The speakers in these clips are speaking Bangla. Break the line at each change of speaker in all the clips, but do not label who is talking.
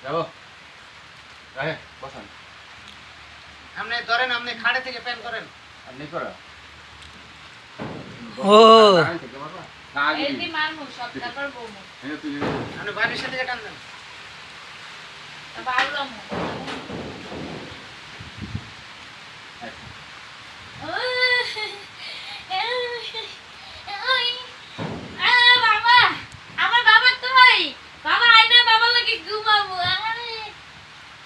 যাবো রাহে বসেন
আপনি ধরেন আপনি খাড়ে থেকে প্যান করেন
আপনি করো
ও
এদি মারমু সব তারপর বমু
আপনি বাইরের সাথে টান দেন
তারপর আউলামু বাবা আমার বাবা কই বাবা আইনা বাবা লাগি ঘুমাবো আরে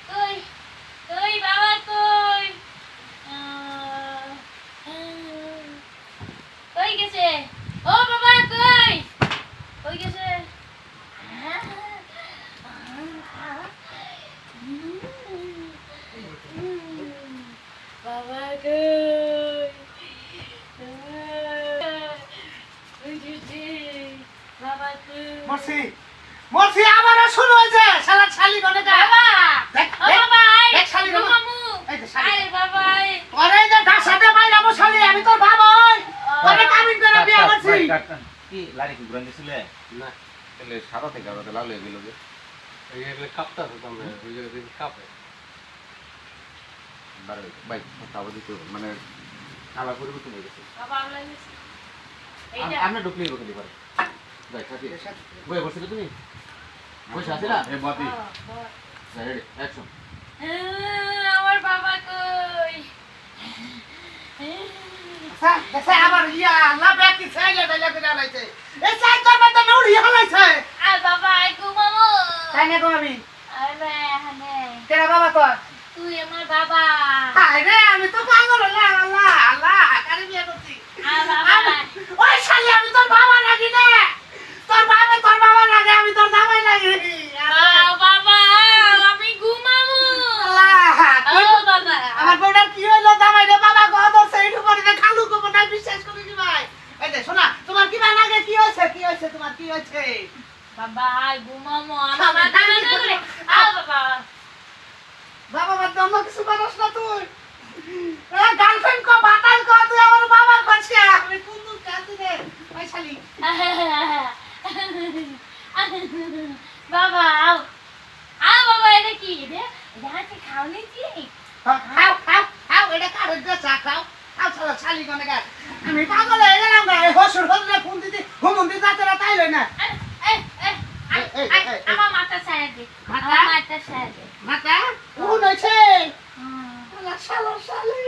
কই কই বাবা কই কই গেছে ও বাবা কই কই গেছে বাবা কই কই গেছে বাবা কই
মরছি মরছি আবারও শুরু হয়েছে শালা শালি গনে গা
বাবা
দেখ
ও বাবা আই
দেখ শালি গনে
মামু
এই যে শালি
আরে বাবা আই
আরে যে ডাসাতে বাইরাবো শালি আমি তোর বাবা হই তোরে কামিন করে বিয়া করছি
কি লাড়ি কি ঘুরান দিছিলে
না
তাহলে সাদা থেকে আরো লাল হয়ে গেল যে
এই এগুলো কাপটা তো আমরা ওই জায়গা থেকে কাপে
বারে ভাই তাও দিতে মানে কালা পরিবর্তন হয়ে গেছে
বাবা আমলা গেছে এইটা
আপনি ঢুকলেই রকম পারে যাই সাথে বই বসে তুমি বসে আছে না এ বাতি রেডি অ্যাকশন
আমার বাবা কই
দেখে আবার ইয়া আল্লাহ ব্যাকি ছাইলে ডাইলা করে আলাইছে এই চাই তোর মধ্যে নড়ি হলাইছে
আর বাবা আই ঘুমাবো
তাই না তুমি
আরে হানে
তেরা বাবা তোর
তুই আমার বাবা
হায় রে আমি তো পাগল হলাম আল্লাহ আল্লাহ কারে বিয়া করছি
আর বাবা
ওই শালি আমি তোর বাবা লাগি না তোর বাবা লাগে আমি তোর জামাই লাগি
বাবা আমি ঘুমাবো
আল্লাহ
ও বাবা
আমার বউটার কি হইলো জামাই রে বাবা গো ধরছে এইটু পরে যে খালু কো না বিশ্বাস করি কি ভাই এই যে শোনা তোমার কি ভাই লাগে কি হইছে তোমার কি হইছে
বাবা আই ঘুমাবো আমার মাথা ব্যথা করে আ বাবা
বাবা বাদ অন্য কিছু করছ না তুই গার্লফ্রেন্ড কো বাতাল কো তুই আমার বাবা করছিস আমি কোন কাছে রে ওই শালি
বাবা আও আ বাবা এটা কি রে এটা খাও নাকি
খাও এটা কারে দে চা খাও খাও শালি কোনে গা আমি পাগল হয়ে গেলাম গা এই হসুর হসুরে ফোন দিতে হুমুন্দি যাত্রা তাই লই না
আমার মাথা ছায়া দে
মাথা?
আমার মাথা ছায়া দে
মাতা কোন হইছে আল্লাহ শালা শালি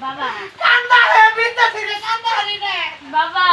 বাবা
কান্দা হে বিদ্যা থেকে কান্দা রে
বাবা